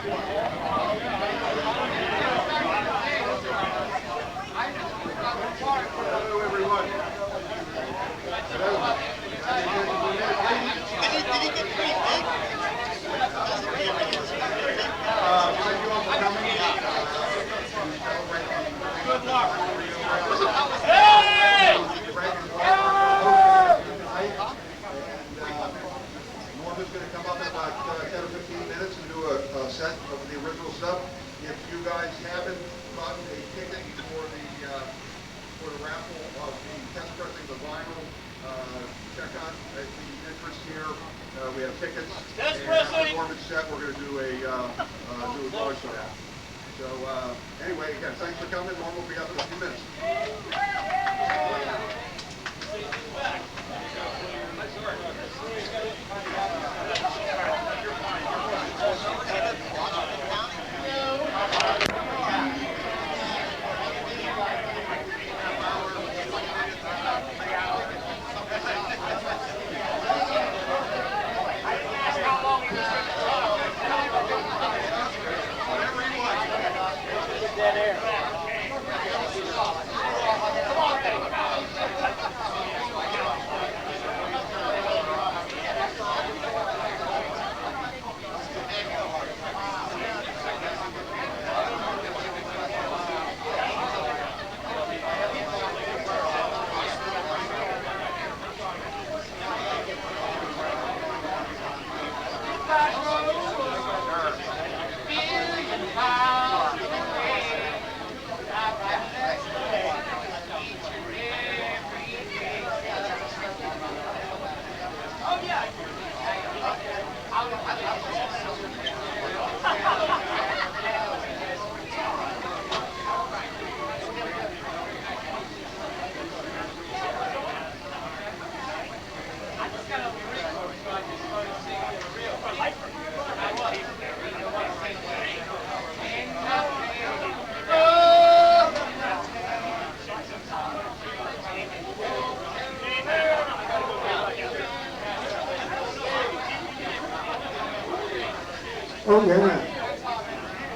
Oh, yeah.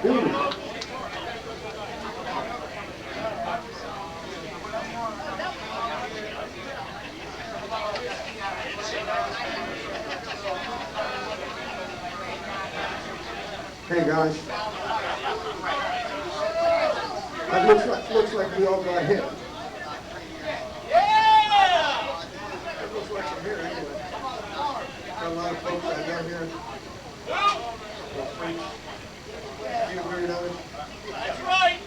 Ooh. Hey, guys. It looks like we all got hit. Yeah! It looks like I'm here anyway. Got a lot of folks I know here. A few weirdos. That's right. A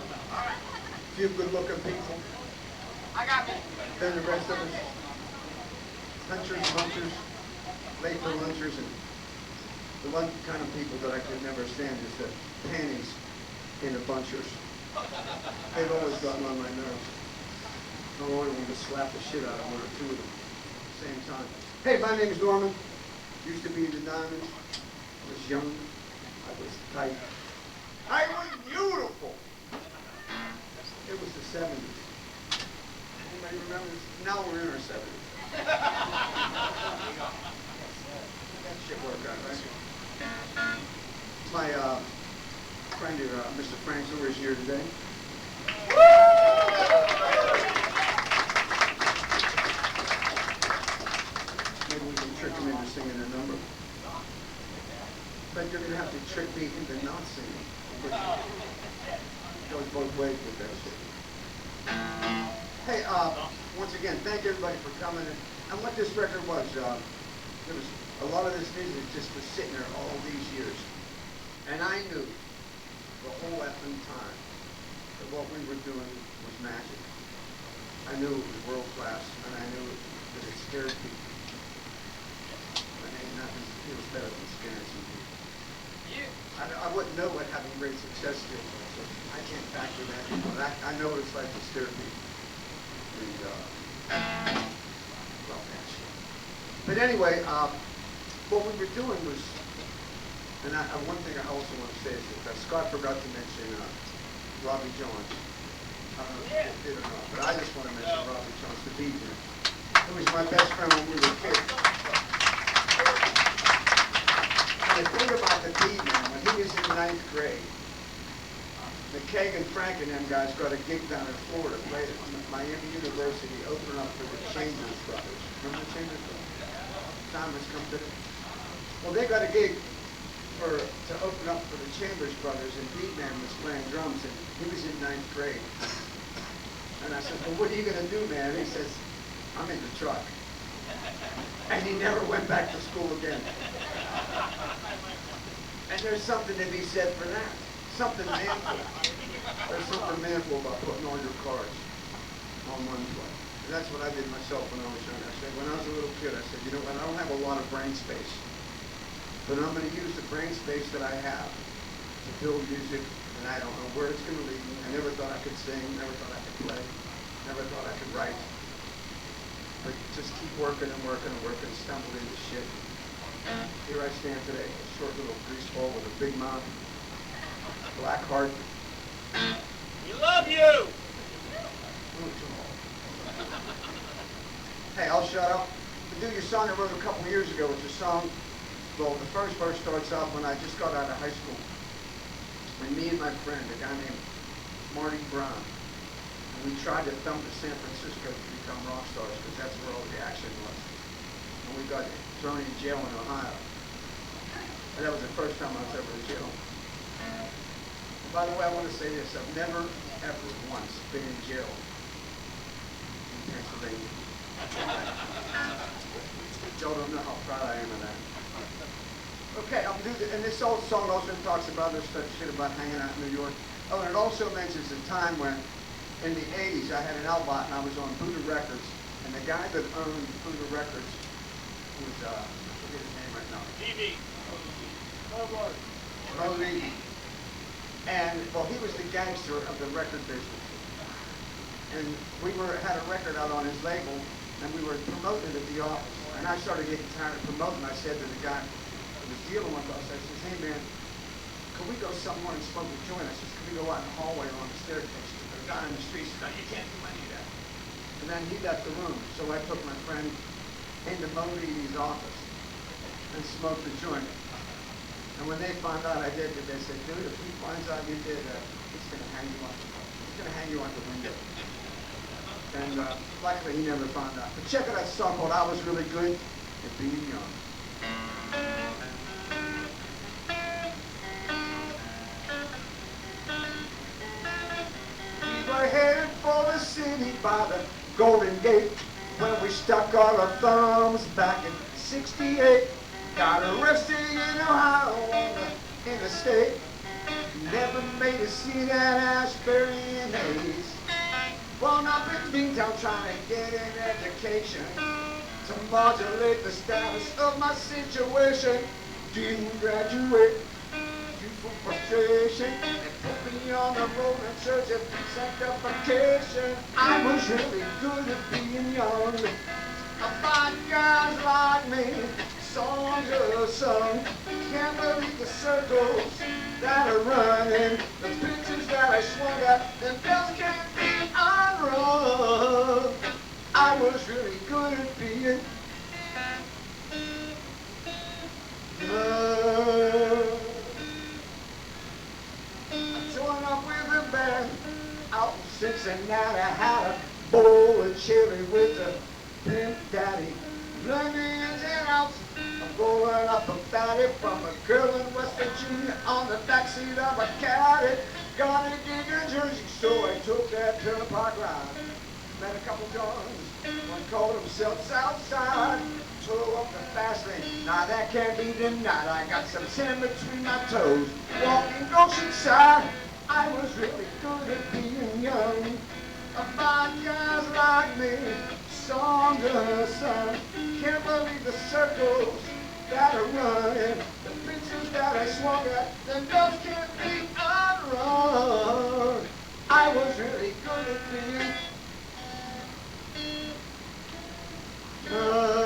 few good-looking people. I got me. Then the rest of us, hunchers, munchers, late for lunchers, and the one kind of people that I could never stand is the panties in the bunchers. They've always gotten on my nerves. I wanted them to slap the shit out of one or two of them at the same time. Hey, my name is Norman. Used to be in the Diamond. I was young. I was tight. I was beautiful. It was the 70s. Anybody remember this? Now we're in our 70s. That shit worked out, right? My friend here, Mr. Frank Zimmer, is here today. Maybe we can trick him into singing a number. But you're going to have to trick me into not singing. It goes both ways with that shit. Hey, once again, thank everybody for coming. And what this record was, there was a lot of this music just was sitting there all these years. And I knew the whole effing time that what we were doing was magic. I knew it was world class, and I knew that it scared people. And ain't nothing feels better than scaring some people. I wouldn't know what having great success feels like, so I can't factor that in. But I know what it's like to scare people. And, well, that shit. But anyway, what we were doing was, and one thing I also want to say is that Scott forgot to mention Robbie Jones. I don't know if he did or not, but I just want to mention Robbie Jones, the DJ. He was my best friend when we were kids. And the thing about the beat man, when he is in ninth grade. McKagan and Frank and them guys got a gig down in Florida, played at Miami University, opening up for the Chambers Brothers. Remember the Chambers Brothers? Time has come to them. Well, they got a gig to open up for the Chambers Brothers, and Beatman was playing drums, and he was in ninth grade. And I said, well, what are you going to do, man? He says, I'm in the truck. And he never went back to school again. And there's something to be said for that. Something manful. There's something manful about putting all your cards on one play. And that's what I did myself when I was young. I said, when I was a little kid, I said, you know what, I don't have a lot of brain space. But I'm going to use the brain space that I have to build music, and I don't know where it's going to lead me. I never thought I could sing, never thought I could play, never thought I could write. But just keep working and working and working, stumble into shit. Here I stand today, a short little greaseball with a big mouth, black heart. We love you! Hey, I'll shut up. The do your song I wrote a couple of years ago was a song. Well, the first verse starts off when I just got out of high school. And me and my friend, a guy named Marty Brown, and we tried to thumb to San Francisco to become rock stars because that's where all the action was. And we got thrown in jail in Ohio. And that was the first time I was ever in jail. And by the way, I want to say this. I've never, ever once been in jail in Pennsylvania. Y'all don't know how proud I am of that. Okay, and this old song also talks about this shit about hanging out in New York. Oh, and it also mentions a time when, in the 80s, I had an album and I was on Buddha Records, and the guy that owned Buddha Records was, I forget his name right now. TV. Mo Levy. And, well, he was the gangster of the record business. And we had a record out on his label, and we were promoting it at the office. And I started getting tired of promoting. I said to the guy who was dealing with us, I says, hey man, can we go somewhere and smoke a joint? I says, can we go out in the hallway or on the staircase? The guy in the street said, no, you can't do any of that. And then he left the room. So I took my friend into Mo Levy's office and smoked the joint. And when they found out I did it, they said, dude, if he finds out you did that, he's going to hang you up. He's going to hang you out the window. And luckily he never found out. But check out that song called I Was Really Good at Being Young. We were headed for the city by the Golden Gate when we stuck all our thumbs back in '68. Got arrested in Ohio on the interstate. Never made a seat at Ashbury and Hayes. Grown up in Beantown trying to get an education to modulate the status of my situation. Didn't graduate due for frustration. They put me on the road in search of sanctification. I was really good at being young. About guys like me, songs are sung. Can't believe the circles that are running, the pictures that I swung at, and bells can't be unrung. I was really good at being young. I joined up with a band out in Cincinnati. I had a bowl of cherry with a pimp daddy. Learned the ins and outs. I'm rolling up a fatty from a girl in West Virginia on the backseat of a caddy. Got a gig in Jersey, so I took that turnpike ride. Met a couple guns, one called himself Southside. Tore up the fast lane, now that can't be denied. I got some sand between my toes, walking Oceanside. I was really good at being young. About guys like me, songs are sung. Can't believe the circles that are running, the pictures that I swung at, the bells can't be unrung. I was really good at being young.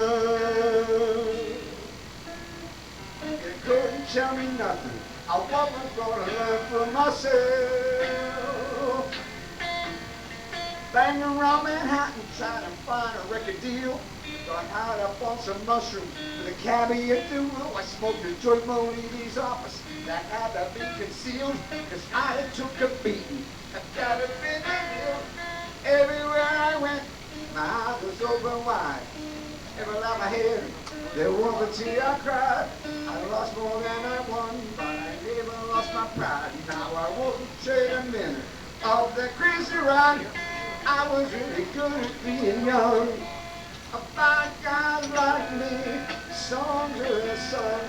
You couldn't tell me nothing. I wasn't gonna learn for myself. Banging around Manhattan trying to find a record deal. Got high up on some mushrooms with a cabbie at the wheel. I smoked a joint Monique's office that had to be concealed, cause I had took a beating. I got a bit of everywhere I went. My eyes was open wide. Every laugh I had, there was a tear I cried. I lost more than I won, but I never lost my pride. Now I wouldn't trade a minute of that crazy ride. I was really good at being young. About guys like me, songs of the sun.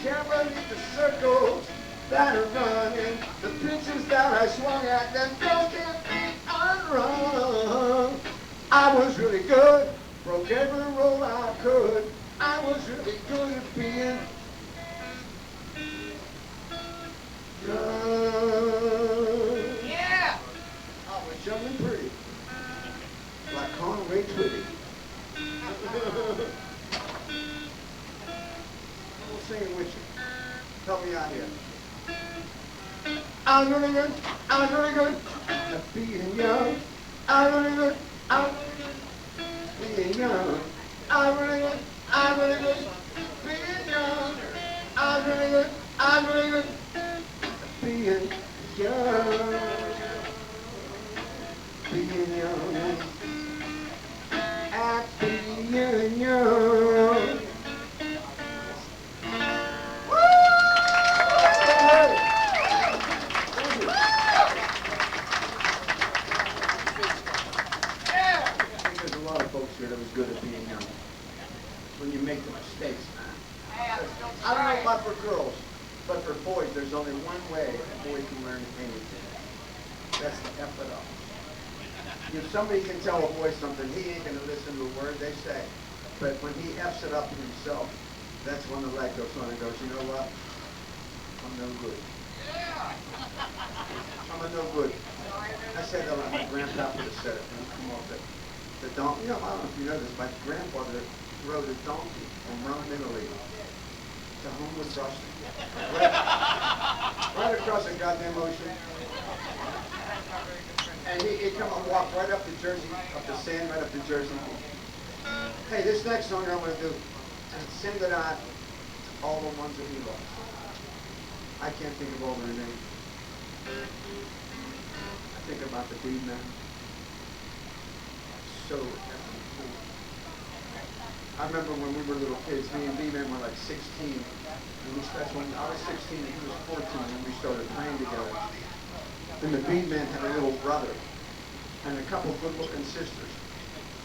Can't believe the circles that are running, the pitches that I swung at, them girls can't be unrung. I was really good, broke every rule I could. I was really good at being young. Yeah! I was young and pretty, like Conway Twitty. I'm singing with you. Help me out here. I was really good. I was really good at being young. I was really good. I was being young. I was really good. I was really good at being young. I was really good. I was really good at being young. Being young. At being young. That was good at being young. When you make the mistakes, man. I don't know about for girls, but for boys, there's only one way a boy can learn anything. That's to F it up. If somebody can tell a boy something, he ain't gonna listen to a word they say. But when he F's it up himself, that's when the light goes on and goes, you know what? I'm no good. I'm a no good. I said that like my grandpapa would have said it when he come off it. The donkey, I don't know if you know this, my grandfather rode a donkey from Rome, Italy to homeless Russia. Right across the goddamn ocean. And he'd come and walk right up to Jersey, up the sand, right up to Jersey. Hey, this next song I'm going to do, and send it out to all the ones that we lost. I can't think of all their names. I think about the Bead Man. So effing cool. I remember when we were little kids, me and B-Man were like 16. And that's when I was 16 and he was 14 when we started playing together. And the B-Man had a little brother and a couple good-looking sisters.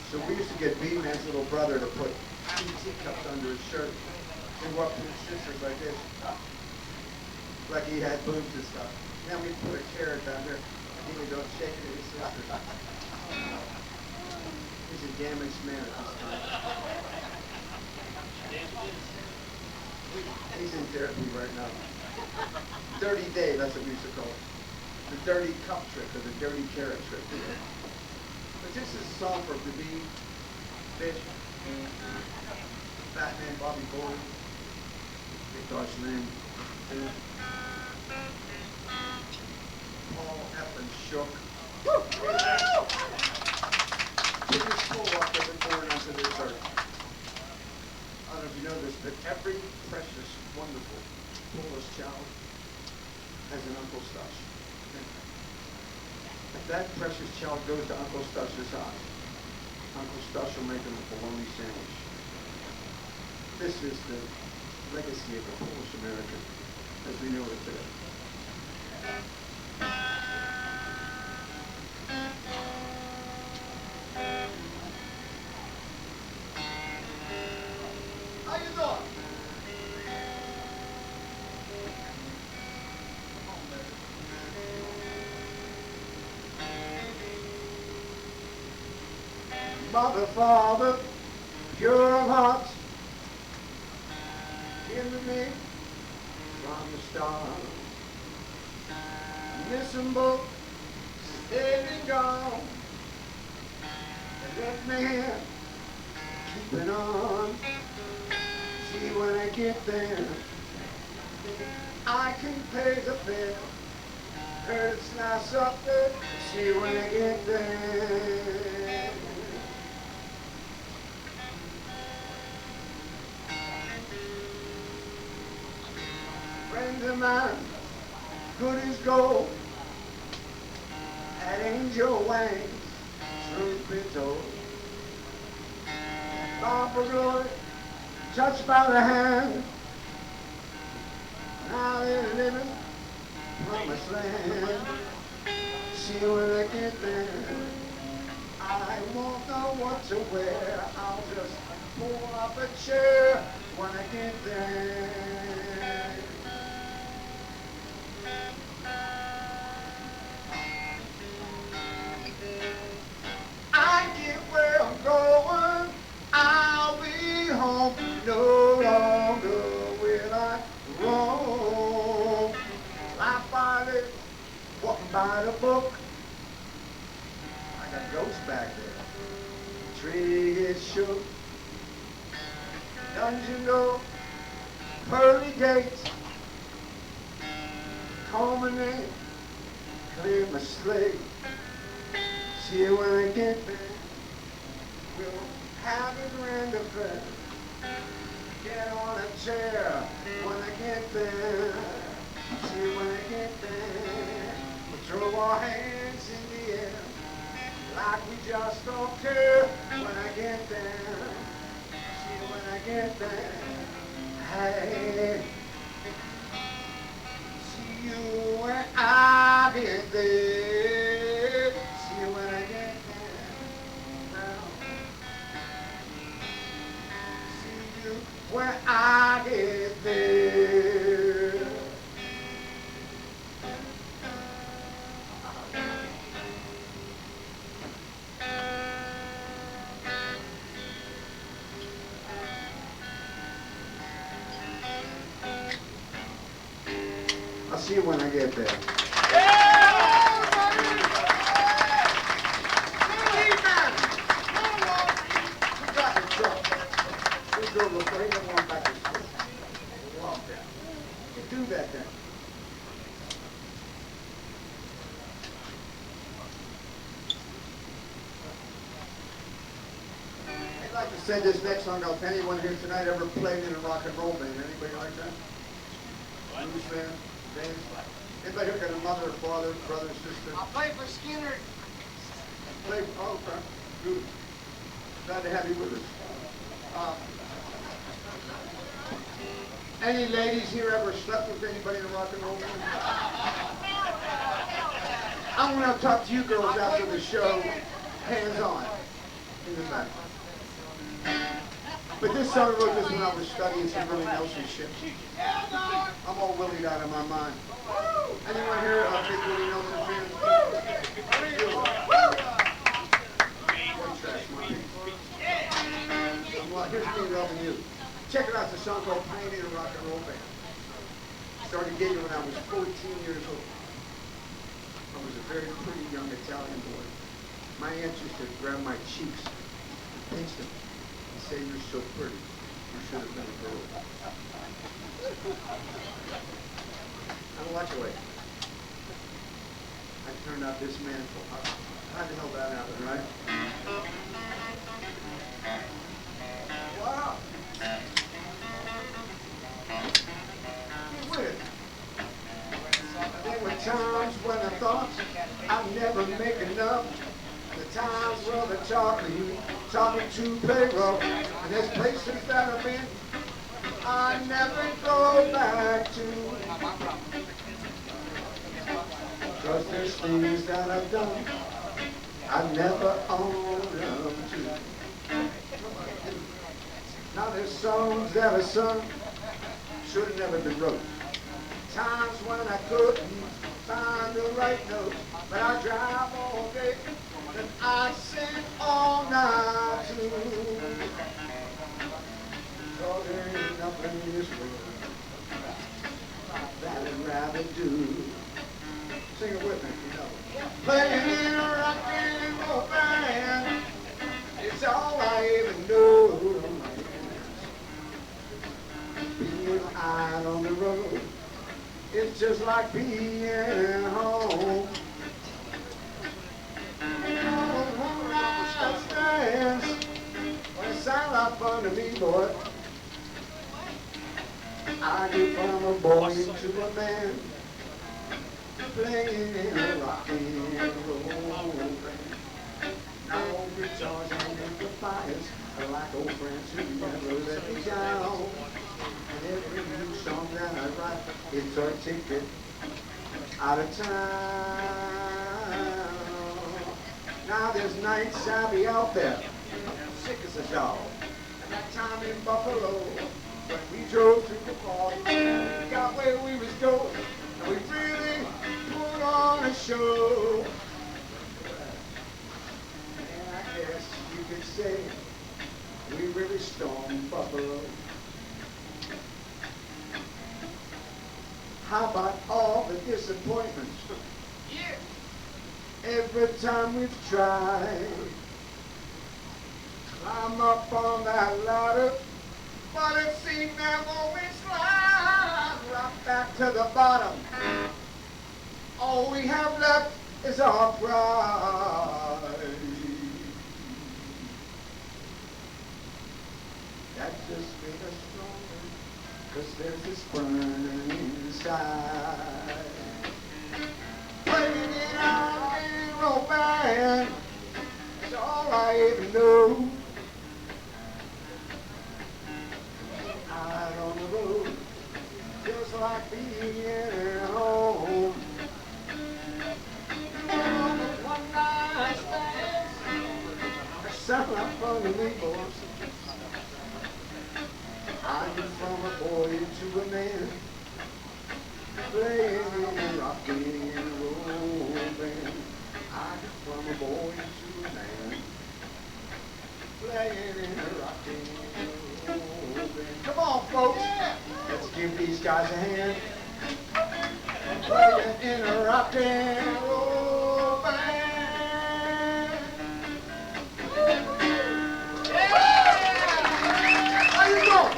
So we used to get B-Man's little brother to put teacups under his shirt and walk to his sisters like this. Like he had boobs and stuff. Then we'd put a carrot down there and he would go shake it at his sisters. He's a damaged man at this time. He's in therapy right now. Dirty Dave, that's what we used to call it. The dirty cup trick or the dirty carrot trick. But this is a song for the Bee, Fish, Batman, Bobby Boyd, Victor Slim, Paul F. Shook. Biggest full up that were born onto this earth. I don't know if you know this, but every precious, wonderful, foolish child has an Uncle Stush. If that precious child goes to Uncle Stush's house, Uncle Stush will make him a bologna sandwich. This is the legacy of the Polish American as we know it today. How you doing? Mother, Father, pure of heart, give me from the start. Miss them both, stayed and gone. They left me here, keeping on. See when I get there, I can pay the bill. Heard it's nice up there, see when I get there. Friends of mine, good as gold, had angel wings, truth be told. Bound for glory, touched by the hand, now they're living promised land. See when I get there, I won't know what to wear. I'll just pull up a chair when I get there. I get where I'm going, I'll be home. No longer will I roam. I finally walking by the book. I got ghosts back there. Tree is shook. Dungeon door, pearly gates. Call my name, clear my slate. See you when I get there. We'll have a grand affair. Get on a chair when I get there. See you when I get there. We'll throw our hands in the air like we just don't care when I get there. See you when I get there. Hey, see you when I get there. See you when I get there. Now, see you when I get there. I'll see you when I get there. Do that then. I'd like to send this next song out to anyone here tonight ever played in a rock and roll band. Anybody like that? Blues band? Bands? Anybody here got a mother, father, brother, sister? I'll play for Skinner. Play, oh, okay. Good. Glad to have you with us. Any ladies here ever slept with anybody in a rock and roll band? I want to talk to you girls after the show, hands on, in the back. But this song I wrote this when I was studying some Willie Nelson shit. I'm all willied out of my mind. Anyone here a big Willie Nelson fan? White trash money. Well, here's me loving you. Check it out, it's a song called Playing in a Rock and Roll Band. Started gigging when I was 14 years old. I was a very pretty young Italian boy. My aunt used to grab my cheeks and pinch them and say, "You're so pretty. You should have been a girl." Now watch away. I turned out this man for how the hell that happened, right? Wow. There were times when I thought I'd never make enough. The times when they taught me to play rough. And there's places that I've been I never go back to. Cause there's things that I've done I never own up to. Now there's songs that I sung should have never been wrote. Times when I couldn't find the right notes, but I drive all day and I sing all night too. Cause there ain't nothing in this world that I'd rather do. Sing it with me, you know. Playing in a rock and roll band, it's all I ever know. Being out on the road, It's just like being home. One night stands. Well, it sounds like fun to me, boy. I get from a boy into a man, playing in a rock and roll band. Now old guitars and amplifiers are like old friends who never let me down. And every new song that I write, it's our ticket out of town. Now there's nights I'll be out there, sick as a dog. And that time in Buffalo, when we drove through the fog, we got where we was going, and we really put on a show. And I guess you could say we really stormed Buffalo. How about all the disappointments? Yeah. Every time we've tried, climb up on that ladder, but it seemed never we slide right back to the bottom. All we have left is our pride. That just made us stronger, 'cause there's this burn inside. Playing in our little band, that's all I ever know. Out on the road, just like being at home. One night stands, that sound like fun to me, boys. I went from a boy into a man, playing in a rock and roll band. I went from a boy into a man, playing in a rock and roll band. Come on, folks, let's give these guys a hand. Playing in a rock and roll band. How you doing?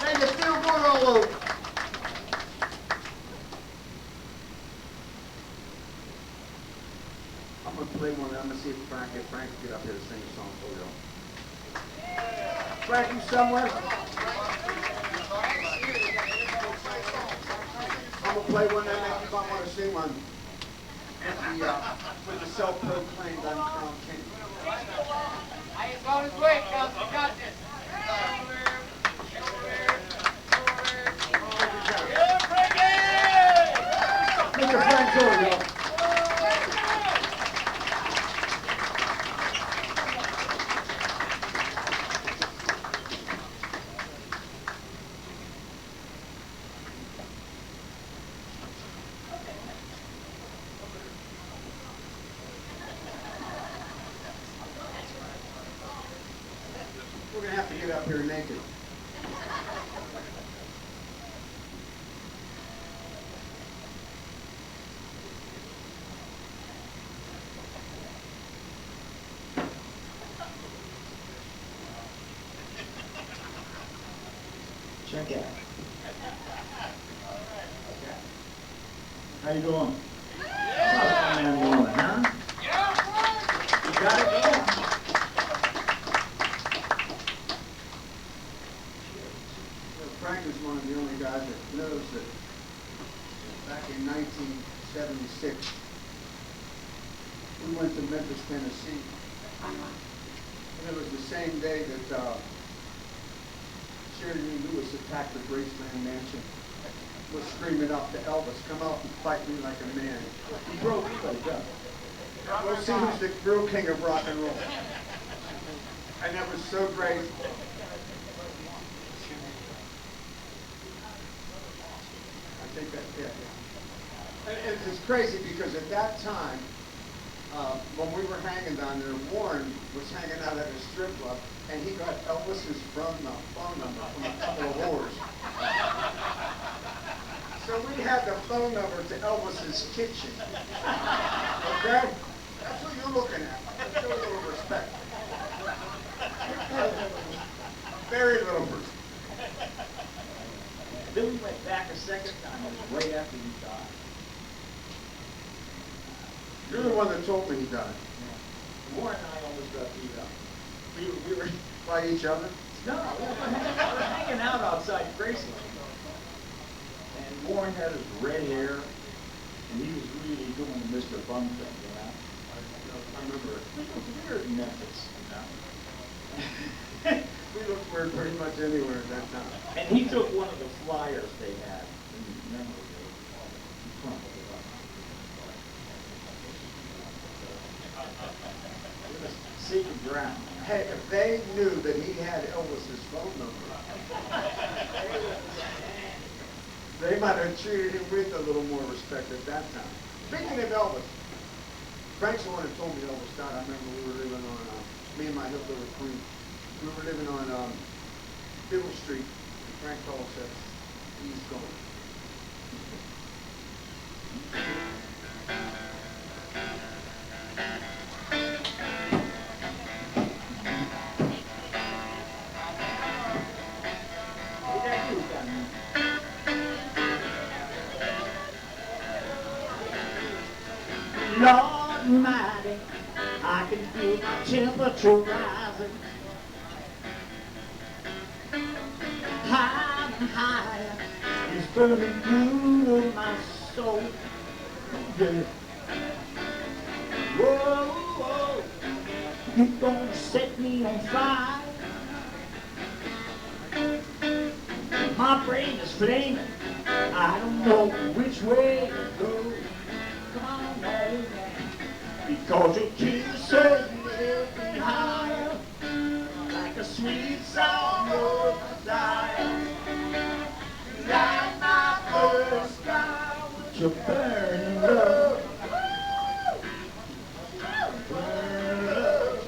Man, you feel good all over. I'm gonna play one. I'm gonna see if Frank can get up here to sing a song for y'all. Frank, you somewhere? I'm gonna play one that makes you want to sing one. With the self-proclaimed uncrowned king. It's on his way, Kelsey. You got this. Mr. Frank Jordan, y'all. We're gonna have to get up here naked. Check out. How you doing? How's that man doing, huh? You got it? Yeah. Frank is one of the only guys that knows that back in 1976, we went to Memphis, Tennessee. And it was the same day that Jerry Lee Lewis attacked the Graceland Mansion, was screaming up to Elvis, "Come out and fight me like a man." He broke everybody up. We'll see who's the real king of rock and roll. And that was so great. I think that's it. And it's crazy because at that time, when we were hanging down there, Warren was hanging out at a strip club, and he got Elvis's phone number from a couple of whores. So we had the phone number to Elvis's kitchen. Okay? That's what you're looking at. Show a little respect. Very little respect. Then we went back a second time, it was right after he died. You're the one that told me he died. Yeah. Warren and I almost got beat up. We were By each other? no, we were hanging out outside Graceland. And Warren had his red hair, and he was really doing the Mr. Bum thing, you know? I remember it. We were in Memphis, you know? We looked weird pretty much anywhere at that time. And he took one of the flyers they had in memory of he crumpled it up. It was sacred ground. Hey, if they knew that he had Elvis's phone number, they might have treated him with a little more respect at that time. Speaking of Elvis, Frank's the one that told me Elvis died. I remember we were living on, me and my hillbilly queen, we were living on Biddle Street, and Frank called and said, he's gone. Lord Almighty, I can feel my temperature rising. Higher and higher, it's burning through my soul. Yeah. Whoa, whoa, you gonna set me on fire. My brain is flaming, I don't know which way to go. Come on, man, because your kiss says you lift me higher, like a sweet song of desire. Light my first sky with your burning love. Burning love.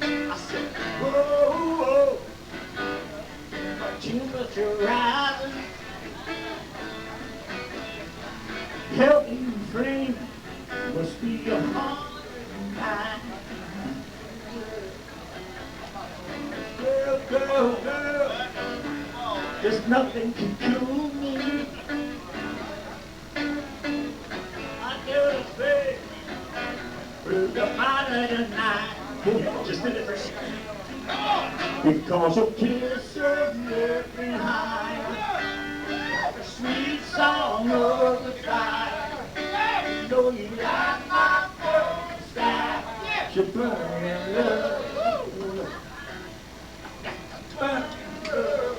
I said, whoa, whoa, my temperature rising. Help me flame, must be a heart and mind. Girl, girl, girl, there's nothing can cool me. I gotta say, through the fire tonight, just a little because your kiss has left me high, like a sweet song of the fire. You know you light my first sky, you're burning love. Burning love.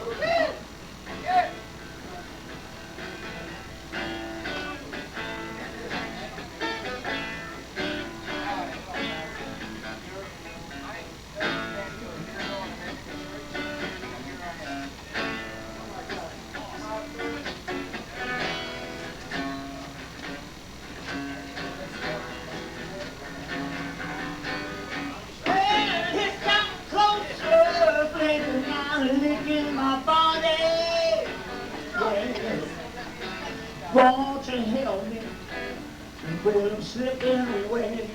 Won't you help me when I'm slipping away?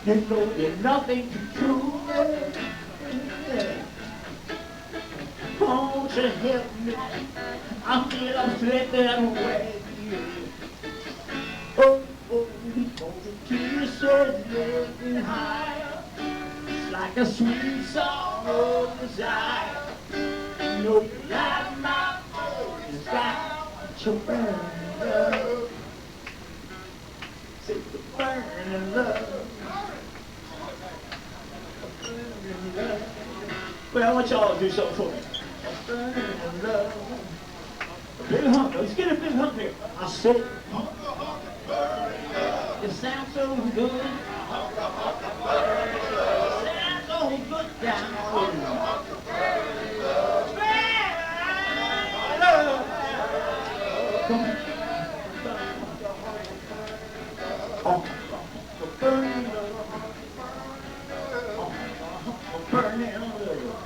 You know that nothing can cool me. Won't you help me? I feel I'm slipping away. Oh, oh, because your kisses lift me higher. It's like a sweet song of desire. You know you light my burning sky, but you're burning love. Say the burning love. Burning love. Well, I want y'all to do something for me. Burning love. A big hump. Let's get a big hump here. I said, it sounds so good. It sounds so good down here. Oh, burning love. Oh, burning love.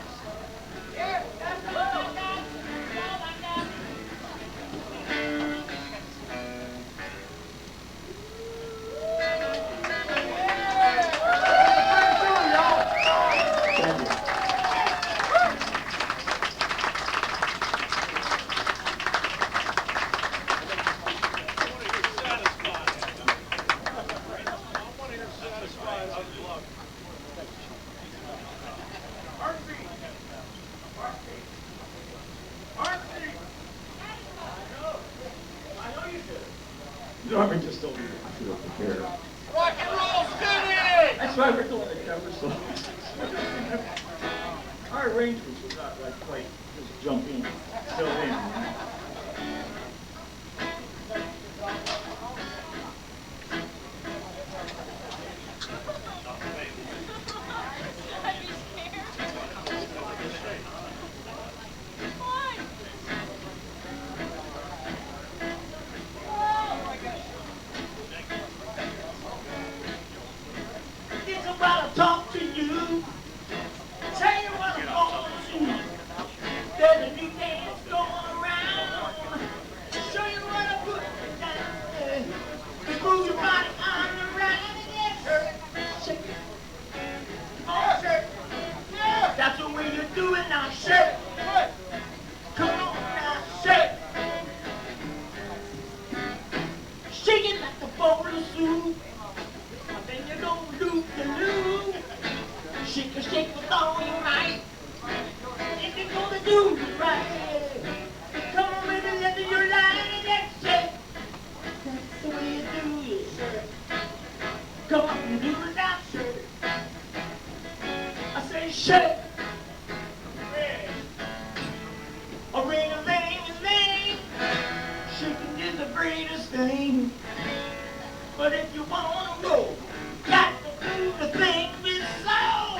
That was so. Our arrangements was not like quite just jump in, fill in. It's about to talk to you. Tell you what I'm gonna do. There's a new dance going around. Show you what I put down. You move your body on the right. Yes, shake it. Come on, shake it. That's the way you do it now. Shake it. Come on now, shake it. Shake it like a bowl of soup. Then you don't loop the loop. Shake a shake with all your might. If you're gonna do it right, come on, baby, let me your line and shake. That's the way you do it. Come on, and do it now, shake. I say shake. A ring a ling. Shaking is the greatest thing. But if you wanna roll, got to do the thing with soul.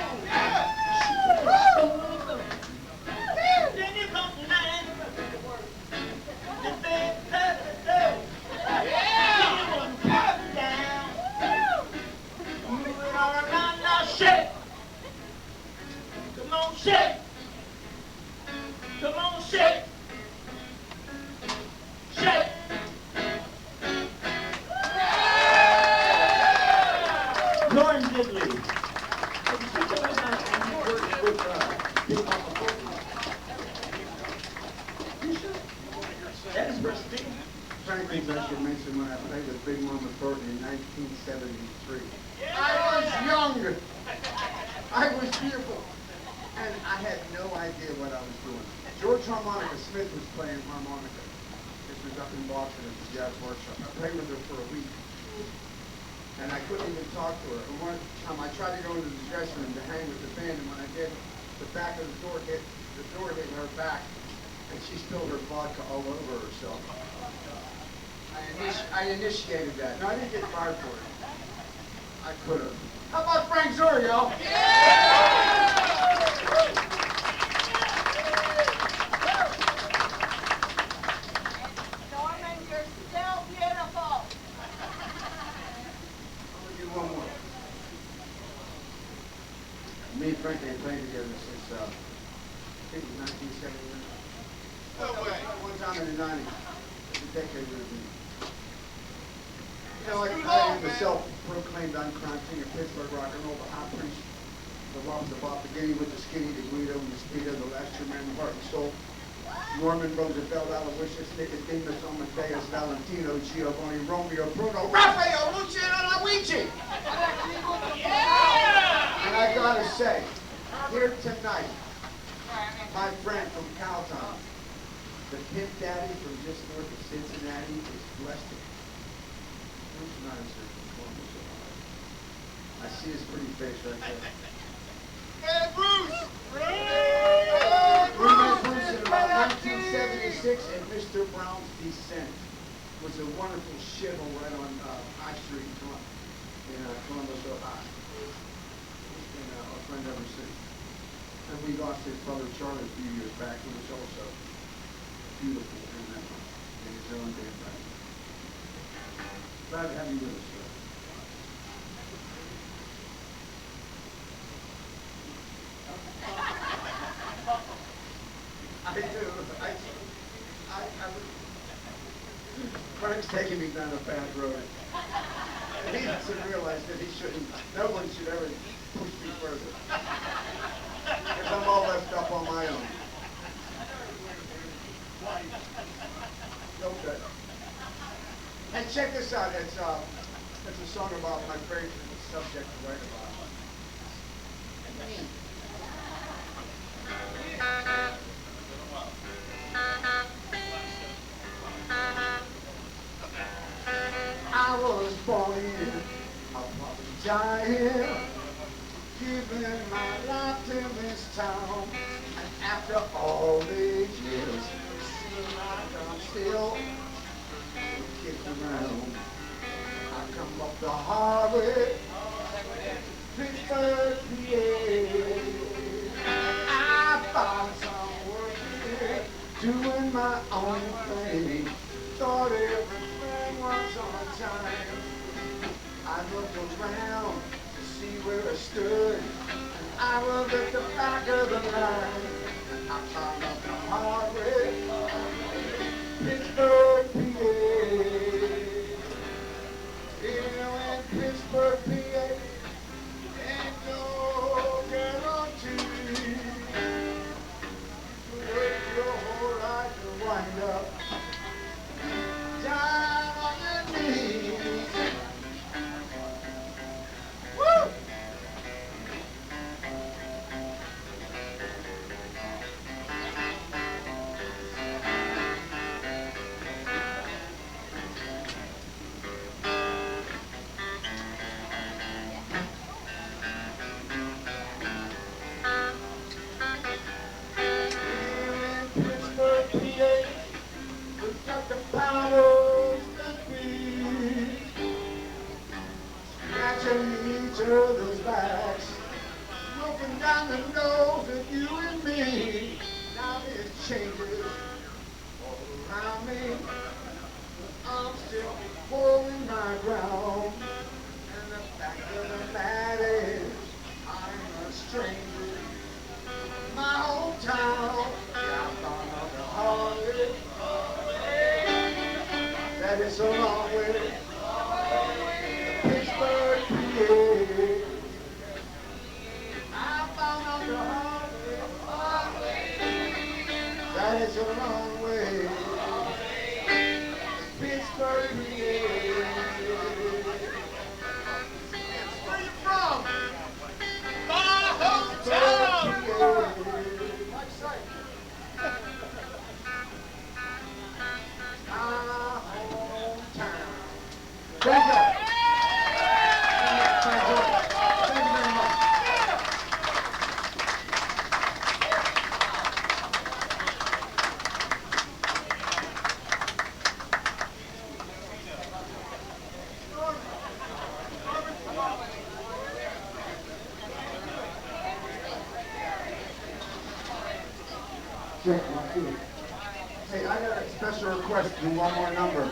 Then you come to nine. Then you want to put it down. Move it all around now, shake. Come on, shake. Come on, shake. Shake. Lauren Diddley. That is Christine. Frank things I should mention when I played with Big Mama Thornton in 1973. I was young. I was beautiful. And I had no idea what I was doing. George Harmonica Smith was playing harmonica. This was up in Boston at the Jazz Workshop. I played with her for a week. And I couldn't even talk to her. And one time I tried to go into the dressing room to hang with the band, and when I did, the back of the door hit her back, and she spilled her vodka all over herself. I initiated that. No, I didn't get fired for it. I could have. How about Frank Zuri, y'all? Norman, you're still beautiful. I'm gonna do one more. Me and Frank ain't played together since I think it was 1979. No way. One time in the 90s. It's a decade with me. You know, I am the self-proclaimed uncrowned king of Pittsburgh rock and roll, the high priest, the loves of Bob Beginning with the skinny, the Guido, and the Speedo, the last true man of heart and soul. Norman, Roosevelt, Aloysius, Nicodemus, Amadeus, Valentino, Giovanni, Romeo, Bruno, Raphael, Luciano, Luigi! And I gotta say, here tonight, my friend from Cowtown, the Pimp Daddy from just north of Cincinnati, is blessed. Bruce Madison from Columbus, Ohio. I see his pretty face right there. Hey, Bruce! We met Bruce in about 1976, and Mr. Brown's Descent was a wonderful shithole right on High Street in Columbus, Ohio. And our friend ever since. And we lost his brother Charlie a few years back, who was also beautiful in his own damn right. Glad to have you with us, sir. I do. Frank's taking me down a bad road. And he doesn't realize that he shouldn't, no one should ever push me further. Because I'm all left up on my own. Okay. And check this out. It's a song about my favorite subject to write about. I was born in a poverty giant. giving my life to this town. And after all these years, seem like I'm still kicked around. I come up the highway, Pittsburgh, PA. I found some work here, doing my own thing. Thought everything was on time. I looked around to see where I stood, and I was at the back of the line. I climbed up the highway, Pittsburgh, PA. Here in Pittsburgh, PA, ain't no guarantee. You work your whole life to wind up down on your knees. Woo! Pittsburgh, PA, we've got the powers that be, scratching each other's backs, looking down the nose at you and me. Now there's changes all around me, but I'm still holding my ground. And the fact of the matter is, I'm a stranger. My hometown, yeah, I'm on the hardly. That is a long way. Pittsburgh, PA. I'm bound on the hardly. That is a long way. Pittsburgh, PA. Where you from? My hometown! Thank you. Thank you very much. Check my feet. Hey, I got a special request to do one more number.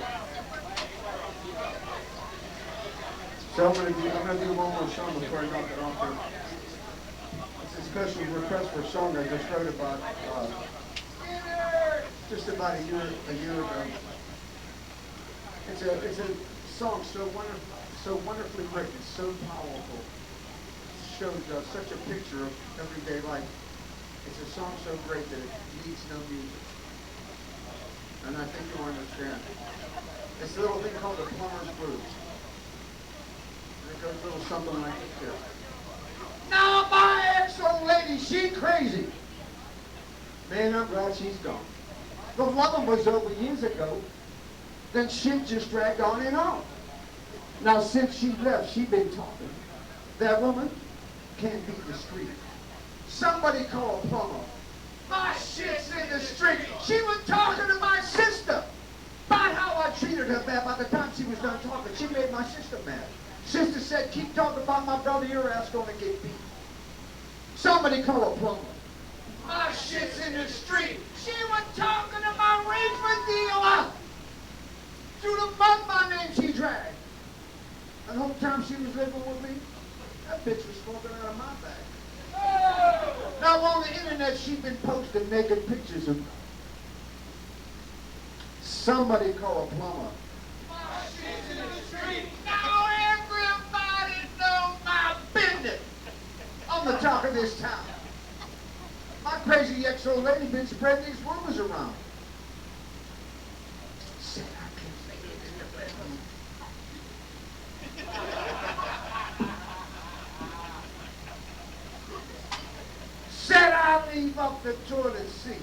So I'm gonna do one more song before I knock it off here. It's a special request for a song I just wrote about just about a year ago. It's a song so wonderfully written, so powerful. It shows such a picture of everyday life. It's a song so great that it needs no music, and I think you'll understand. It's a little thing called the Plumber's Blues. It goes a little something like this. Now my ex-old lady, she crazy. Man, I'm glad she's gone. The loving was over years ago. Then shit just dragged on and on. Now since she left, she been talking. That woman can't beat the street. Somebody call a plumber. My shit's in the street. She was talking to my sister about how I treated her bad. By the time she was done talking, she made my sister mad. Sister said, keep talking about my brother, your ass gonna get beat. Somebody call a plumber. My shit's in the street. She was talking to my arrangement dealer. Through the mud, my name she dragged. And the whole time she was living with me, that bitch was smoking out of my bag. Now on the internet, she'd been posting naked pictures of me. Somebody call a plumber. My shit's in the street. Now everybody knows my business. I'm the talk of this town. My crazy ex-old lady been spreading these rumors around. Said I can make it in the bedroom. Said I leave up the toilet seat.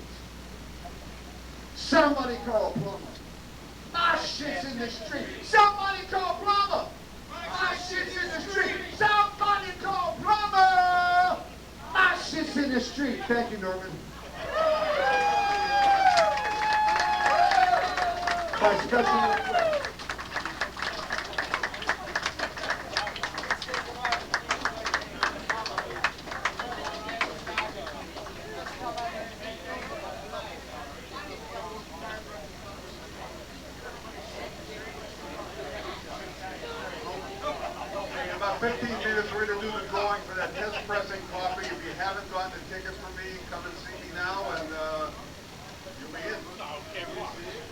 Somebody call a plumber. My shit's in the street. Somebody call a plumber. My shit's in the street. Somebody call a plumber. the street. Thank you, Norman. By special request. In about 15 minutes, we're going to do the drawing for that test pressing coffee. If you haven't gotten a ticket for me, come and see me now, and you'll be in.